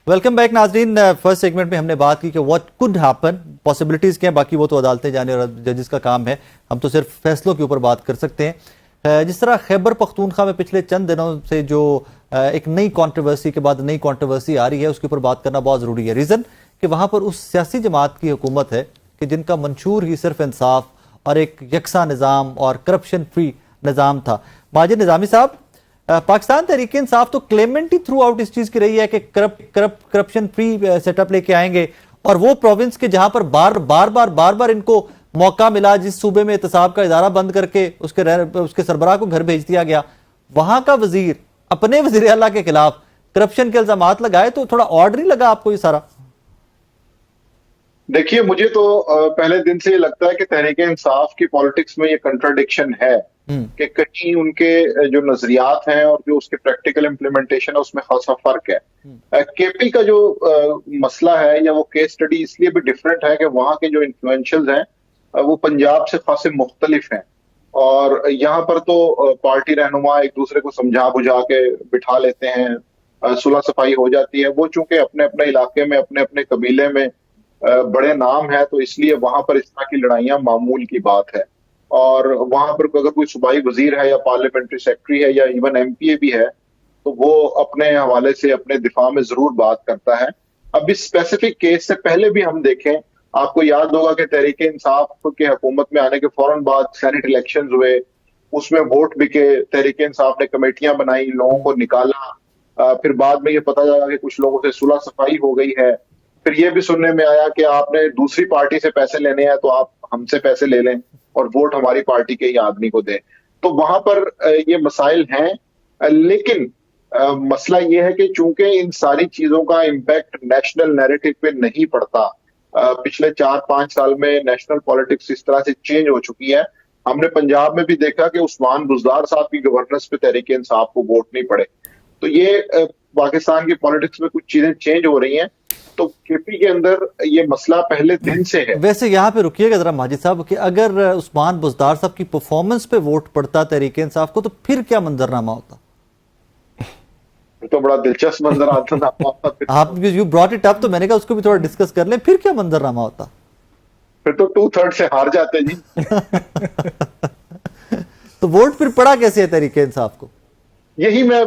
Welcome back नाजरीन। First segment में हमने बात की कि व्हाट कुड हैपन, पॉसिबिलिटीज़ क्या हैं, बाकी वो तो अदालतें जाने और जजेस का काम है, हम तो सिर्फ फैसलों के ऊपर बात कर सकते हैं। जिस तरह खैबर पख्तूनख्वा में पिछले चंद दिनों से जो एक नई कंट्रोवर्सी के बाद नई कंट्रोवर्सी आ रही है, उसके ऊपर बात करना बहुत ज़रूरी है। रीज़न कि वहाँ पर उस सियासी जमात की हुकूमत है कि जिनका मंशूर ही सिर्फ इंसाफ और एक यकसा निज़ाम और करप्शन फ्री निज़ाम था। माजिद निज़ामी साहब, पाकिस्तान तहरीक इंसाफ तो क्लेमेंट ही थ्रू आउट इस चीज़ की रही है कि करप्शन फ्री सेटअप लेके आएंगे, और वो प्रोविंस के जहां पर बार बार इनको मौका मिला, जिस सूबे में एहतसाब का इदारा बंद करके उसके सरबराह को घर भेज दिया गया, वहां का वजीर अपने वजीर आला के खिलाफ करप्शन के इल्जामात लगाए, तो थोड़ा ऑर्डर नहीं लगा आपको ये सारा? देखिए, मुझे तो पहले दिन से ये लगता है कि तहरीक इंसाफ की पॉलिटिक्स में ये कंट्राडिक्शन है कि कहीं उनके जो नजरियात हैं और जो उसके प्रैक्टिकल इम्प्लीमेंटेशन है उसमें खासा फर्क है। केपी का जो मसला है या वो केस स्टडी इसलिए भी डिफरेंट है कि वहाँ के जो इन्फ्लुएंशियल्स हैं वो पंजाब से खासे मुख्तलिफ हैं, और यहाँ पर तो पार्टी रहनुमा एक दूसरे को समझा बुझा के बिठा लेते हैं, सुलह सफाई हो जाती है। वो चूंकि अपने अपने इलाके में अपने अपने कबीले में बड़े नाम है, तो इसलिए वहां पर इस तरह की लड़ाइयां मामूल की बात है। और वहां पर अगर कोई सूबाई वजीर है या पार्लियामेंट्री सेक्रेटरी है या इवन एमपीए भी है, तो वो अपने हवाले से अपने दिफा में जरूर बात करता है। अब इस स्पेसिफिक केस से पहले भी हम देखें, आपको याद होगा कि तहरीक इंसाफ के हुकूमत में आने के फौरन बाद सेनेट इलेक्शंस हुए, उसमें वोट बिके, तहरीक इंसाफ ने कमेटियां बनाई, लोगों को निकाला, फिर बाद में ये पता चला कि कुछ लोगों से सुलह सफाई हो गई है। फिर ये भी सुनने में आया कि आपने दूसरी पार्टी से पैसे लेने हैं तो आप हमसे पैसे ले लें और वोट हमारी पार्टी के ही आदमी को दें। तो वहां पर ये मसाइल हैं, लेकिन मसला ये है कि चूंकि इन सारी चीजों का इम्पैक्ट नेशनल नैरेटिव पे नहीं पड़ता, पिछले 4-5 साल में नेशनल पॉलिटिक्स इस तरह से चेंज हो चुकी है। हमने पंजाब में भी देखा कि उस्मान बुज़दार साहब की गवर्नेंस पे तहरीक इंसाफ को वोट नहीं पड़े। तो ये पाकिस्तान की पॉलिटिक्स में कुछ चीजें चेंज हो रही हैं। तो केपी के अंदर ये मसला पहले दिन से है। वैसे यहाँ पे रुकिएगा जरा माजिद साहब, कि अगर उस्मान बुज़दार साहब की परफॉर्मेंस पे वोट पड़ता तहरीक इंसाफ को, तो फिर क्या मंजरनामा होता? तो बड़ा दिलचस्प मंजर आता था। आप यू ब्रॉट इट अप, तो मैंने कहा उसको भी थोड़ा डिस्कस कर लें, फिर क्या मंजरनामा होता? फिर तो 2/3 से हार जाते जी। तो वोट फिर पड़ा कैसे है तहरीक इंसाफ को? यही मैं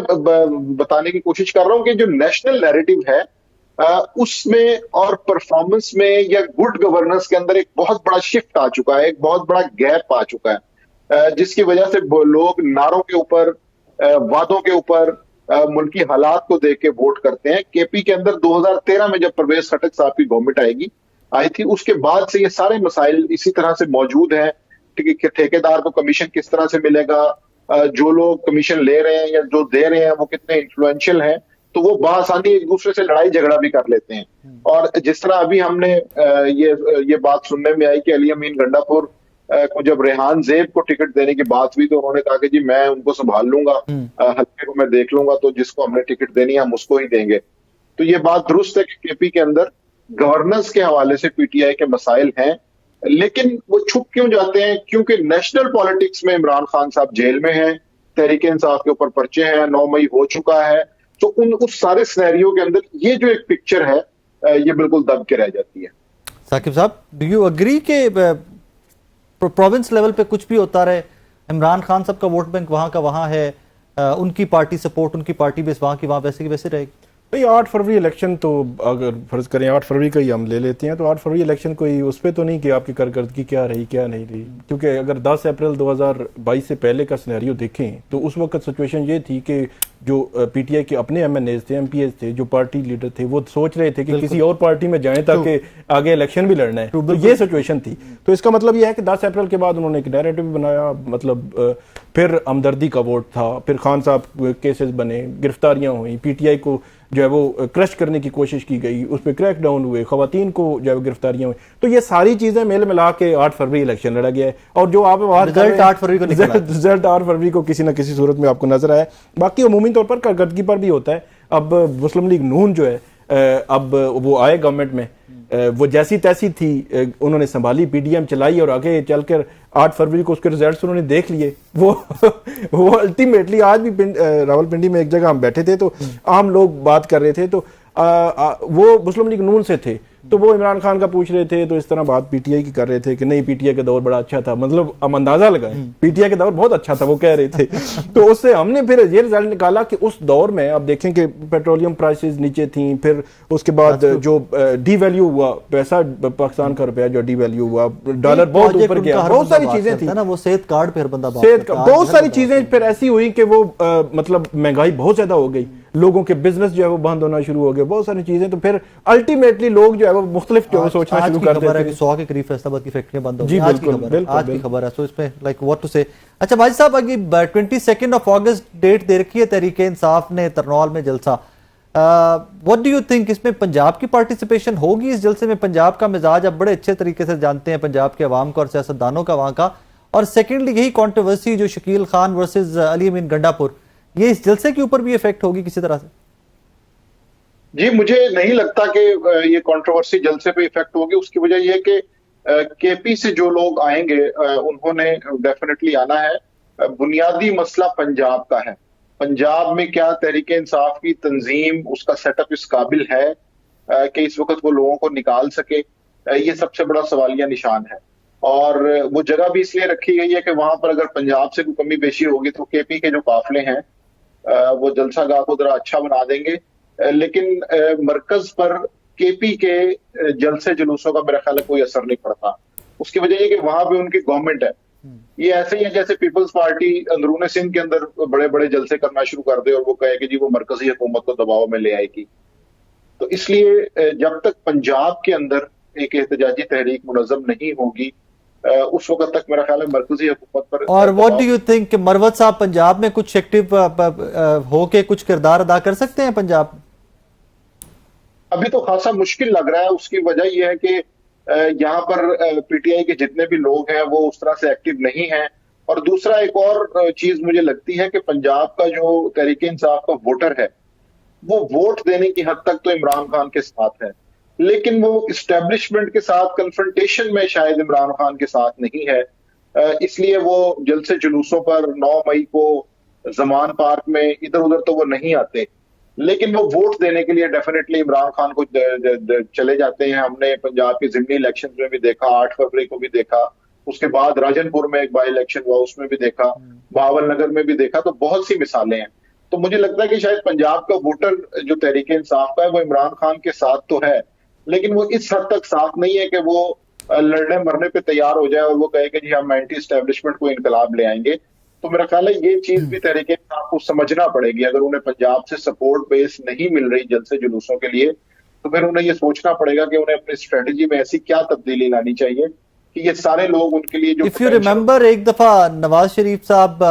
बताने की कोशिश कर रहा हूं कि जो नेशनल नैरेटिव है उसमें और परफॉर्मेंस में या गुड गवर्नेंस के अंदर एक बहुत बड़ा शिफ्ट आ चुका है, एक बहुत बड़ा गैप आ चुका है, जिसकी वजह से लोग नारों के ऊपर, वादों के ऊपर, मुल्की हालात को देख के वोट करते हैं। केपी के अंदर 2013 में जब परवेज खटक साहब की गवर्नमेंट आई थी, उसके बाद से ये सारे मसाइल इसी तरह से मौजूद हैं कि ठेकेदार को कमीशन किस तरह से मिलेगा, जो लोग कमीशन ले रहे हैं या जो दे रहे हैं वो कितने इन्फ्लुएंशियल हैं, तो वो बआसानी एक दूसरे से लड़ाई झगड़ा भी कर लेते हैं। और जिस तरह अभी हमने ये बात सुनने में आई कि अली अमीन गंडापुर को जब रेहान ज़ेब को टिकट देने की बात हुई, तो उन्होंने कहा कि जी मैं उनको संभाल लूंगा, हल्के को मैं देख लूंगा, तो जिसको हमने टिकट देनी है हम उसको ही देंगे। तो ये बात दुरुस्त है कि केपी के अंदर गवर्नेंस के हवाले से पीटीआई के मसाइल हैं, लेकिन वो छुप क्यों जाते हैं? क्योंकि नेशनल पॉलिटिक्स में इमरान खान साहब जेल में हैं, तहरीक इंसाफ के ऊपर पर्चे हैं, 9 मई हो चुका है। तो उस सारे सिनेरियो के अंदर ये जो एक पिक्चर है ये बिल्कुल दब के रह जाती है। साकिब साहब, डू यू एग्री के प्रोविंस लेवल पे कुछ भी होता रहे, इमरान खान साहब का वोट बैंक वहाँ का वहाँ है, उनकी पार्टी सपोर्ट, उनकी पार्टी बेस वहाँ की वहाँ वैसे की वैसे रहेगी? भाई 8 फरवरी इलेक्शन तो अगर फर्ज करें 8 फरवरी का ही हम ले लेते हैं, तो 8 फरवरी इलेक्शन कोई उस पर तो नहीं कि आपकी कारकर्दगी क्या रही क्या नहीं रही, क्योंकि अगर 10 अप्रैल 2022 से पहले का सिनेरियो देखें तो उस वक्त सिचुएशन ये थी कि जो पीटीआई के अपने एमएनएज थे, एमपीएस थे, जो पार्टी लीडर थे, वो सोच रहे थे कि किसी और पार्टी में जाएं ताकि आगे इलेक्शन भी लड़ना है। तो ये सिचुएशन थी। तो इसका मतलब ये है कि 10 अप्रैल के बाद उन्होंने एक नैरेटिव बनाया, मतलब फिर हमदर्दी का वोट था, फिर खान साहब केसेस बने, गिरफ्तारियां हुई, पीटीआई को जो है वो क्रश करने की कोशिश की गई, उस पर क्रैक डाउन हुए, खवातीन को जो है गिरफ्तारियां हुई। तो ये सारी चीजें मेल मिला के 8 फरवरी इलेक्शन लड़ा गया है। और जो आप रिजल्ट 8 फरवरी को निकला, रिजल्ट 8 फरवरी को किसी न किसी सूरत में आपको नजर आया। बाकी अमूमी तौर पर कारकर्दगी पर भी होता है। अब मुस्लिम लीग नून जो है अब वो आए गवर्नमेंट में, वो जैसी तैसी थी उन्होंने संभाली, पीडीएम चलाई और आगे चलकर 8 फरवरी को उसके रिजल्ट्स उन्होंने देख लिए। वो अल्टीमेटली आज भी रावलपिंडी में एक जगह हम बैठे थे तो आम लोग बात कर रहे थे, तो وہ مسلم لیگ نون سے تھے تو وہ عمران خان کا پوچھ رہے تھے تو اس طرح بات پی ٹی آئی کی کر رہے تھے کہ نہیں پی ٹی آئی کا دور بڑا اچھا تھا, مطلب ہم اندازہ لگائیں پی ٹی آئی کا دور بہت اچھا تھا وہ کہہ رہے تھے. تو اس سے ہم نے پھر یہ رزلٹ نکالا کہ اس دور میں آپ دیکھیں کہ پیٹرولیم پرائسز نیچے تھیں, پھر اس کے بعد جو ڈی ویلیو ہوا پیسہ پاکستان کا روپیہ جو ڈی ویلیو ہوا, ڈالر بہت اوپر گیا, بہت ساری چیزیں تھیں نا, وہ صحت کارڈ پہ ہر بندہ بہت ساری چیزیں پھر ایسی ہوئی کہ وہ مطلب مہنگائی بہت زیادہ ہو گئی, لوگوں کے بزنس جو ہے وہ بند ہونا شروع ہو گئے, بہت ساری چیزیں. تو پھر الٹیمیٹلی لوگ جو ہے وہ مختلف جو سوچنا شروع کر دیتے ہیں. 100 کے قریب فیصلہ آباد کی فیکٹریاں بند ہو گئی, جی بالکل آج کی خبر ہے. سو اس میں لائک واٹ ٹو سے. اچھا ماجد صاحب, اگلی 22 اگست ڈیٹ دے رکھی ہے تحریک انصاف نے ترنول میں جلسہ. واٹ ڈو یو تھنک اس میں پنجاب کی پارٹیسپیشن ہوگی اس جلسے میں؟ پنجاب کا مزاج آپ بڑے اچھے طریقے سے جانتے ہیں, پنجاب کے عوام کا اور سیاستدانوں کا وہاں کا. اور سیکنڈلی یہی کانٹروورسی جو شکیل خان ورسز علی امین گنڈا پور, یہ اس جلسے کے اوپر بھی افیکٹ ہوگی کسی طرح سے؟ جی مجھے نہیں لگتا کہ یہ کنٹروورسی جلسے پہ ایفیکٹ ہوگی. اس کی وجہ یہ ہے کہ کے پی سے جو لوگ آئیں گے انہوں نے ڈیفینیٹلی آنا ہے. بنیادی مسئلہ پنجاب کا ہے. پنجاب میں کیا تحریک انصاف کی تنظیم, اس کا سیٹ اپ اس قابل ہے کہ اس وقت وہ لوگوں کو نکال سکے؟ یہ سب سے بڑا سوالیہ نشان ہے. اور وہ جگہ بھی اس لیے رکھی گئی ہے کہ وہاں پر اگر پنجاب سے کوئی کمی بیشی ہوگی تو کے پی کے جو قافلے ہیں وہ جلسہ گاہ کو ذرا اچھا بنا دیں گے. لیکن مرکز پر کے پی کے جلسے جلوسوں کا میرا خیال ہے کوئی اثر نہیں پڑتا. اس کی وجہ یہ کہ وہاں پہ ان کی گورنمنٹ ہے. یہ ایسے ہی ہے جیسے پیپلز پارٹی اندرون سندھ کے اندر بڑے بڑے جلسے کرنا شروع کر دے اور وہ کہے کہ جی وہ مرکزی حکومت کو دباؤ میں لے آئے گی. تو اس لیے جب تک پنجاب کے اندر ایک احتجاجی تحریک منظم نہیں ہوگی اس وقت تک میرا خیال ہے مرکزی حکومت پر. اور واٹ ڈو یو تھنک کہ مروت صاحب پنجاب میں کچھ ایکٹیو ہو کے کچھ کردار ادا کر سکتے ہیں پنجاب؟ ابھی تو خاصا مشکل لگ رہا ہے. اس کی وجہ یہ ہے کہ یہاں پر پی ٹی آئی کے جتنے بھی لوگ ہیں وہ اس طرح سے ایکٹیو نہیں ہیں. اور دوسرا ایک اور چیز مجھے لگتی ہے کہ پنجاب کا جو تحریک انصاف کا ووٹر ہے وہ ووٹ دینے کی حد تک تو عمران خان کے ساتھ ہے, لیکن وہ اسٹیبلشمنٹ کے ساتھ کنفرنٹیشن میں شاید عمران خان کے ساتھ نہیں ہے. اس لیے وہ جلسے جلوسوں پر 9 مئی کو زمان پارک میں ادھر ادھر تو وہ نہیں آتے, لیکن وہ ووٹ دینے کے لیے ڈیفینیٹلی عمران خان کو چلے جاتے ہیں. ہم نے پنجاب کے ضمنی الیکشن میں بھی دیکھا, 8 فروری کو بھی دیکھا, اس کے بعد راجن پور میں ایک بائی الیکشن ہوا اس میں بھی دیکھا, بہاول نگر میں بھی دیکھا. تو بہت سی مثالیں ہیں. تو مجھے لگتا ہے کہ شاید پنجاب کا ووٹر جو تحریک انصاف کا ہے وہ عمران خان کے ساتھ تو ہے, لیکن وہ اس حد تک ساتھ نہیں ہے کہ وہ لڑنے مرنے پہ تیار ہو جائے اور وہ کہے کہ جی ہم اینٹی اسٹیبلشمنٹ کو انقلاب لے آئیں گے. تو میرا خیال ہے یہ چیز بھی تحریک انصاف کو سمجھنا پڑے گی. اگر انہیں پنجاب سے سپورٹ بیس نہیں مل رہی جلسے جلوسوں کے لیے تو پھر انہیں یہ سوچنا پڑے گا کہ انہیں اپنی اسٹریٹجی میں ایسی کیا تبدیلی لانی چاہیے کہ یہ سارے لوگ ان کے لیے جو اف یو ریممبر ایک دفعہ نواز شریف صاحب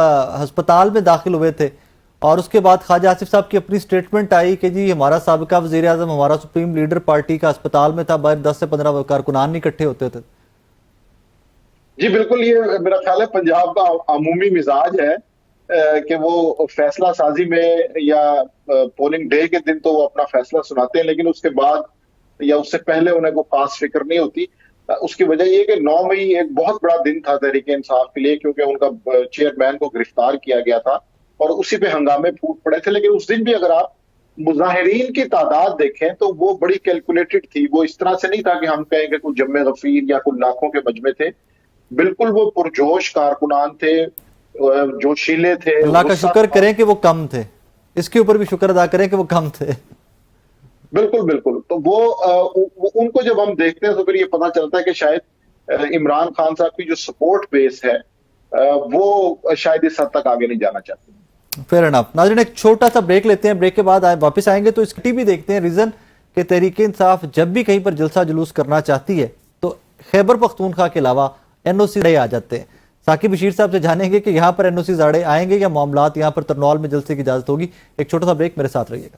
ہسپتال میں داخل ہوئے تھے اور اس کے بعد خواجہ آصف صاحب کی اپنی سٹیٹمنٹ آئی کہ جی ہمارا سابقہ وزیر اعظم ہمارا سپریم لیڈر پارٹی کا ہسپتال میں تھا, باہر 10 سے 15 کارکنان نہیں اکٹھے ہوتے تھے. جی بالکل, یہ میرا خیال ہے پنجاب کا عمومی مزاج ہے کہ وہ فیصلہ سازی میں یا پولنگ ڈے کے دن تو وہ اپنا فیصلہ سناتے ہیں, لیکن اس کے بعد یا اس سے پہلے انہیں کوئی خاص فکر نہیں ہوتی. اس کی وجہ یہ کہ 9 مئی ایک بہت بڑا دن تھا تحریک انصاف کے لیے, کیونکہ ان کا چیئرمین کو گرفتار کیا گیا تھا اور اسی پہ ہنگامے پھوٹ پڑے تھے. لیکن اس دن بھی اگر آپ مظاہرین کی تعداد دیکھیں تو وہ بڑی کیلکولیٹڈ تھی. وہ اس طرح سے نہیں تھا کہ ہم کہیں کہ کوئی جم غفیر یا کوئی لاکھوں کے مجمع تھے. بالکل وہ پرجوش کارکنان تھے, جوشیلے تھے. اللہ کا شکر کریں کہ وہ کم تھے, اس کے اوپر بھی شکر ادا کریں کہ وہ کم تھے. بالکل بالکل. تو وہ ان کو جب ہم دیکھتے ہیں تو پھر یہ پتہ چلتا ہے کہ شاید عمران خان صاحب کی جو سپورٹ بیس ہے وہ شاید اس حد تک آگے نہیں جانا چاہتے. Fair enough. ناظرین ایک چھوٹا سا بریک لیتے ہیں, بریک کے بعد واپس آئیں گے تو اس کی بھی دیکھتے ہیں ریزن کہ تحریک انصاف جب بھی کہیں پر جلسہ جلوس کرنا چاہتی ہے تو خیبر پختونخوا کے علاوہ این او سی آ جاتے ہیں. ثاقب بشیر صاحب سے جانیں گے کہ یہاں پر این او سی زاڑے آئیں گے یا معاملات یہاں پر ترنول میں جلسے کی اجازت ہوگی. ایک چھوٹا سا بریک, میرے ساتھ رہیے گا.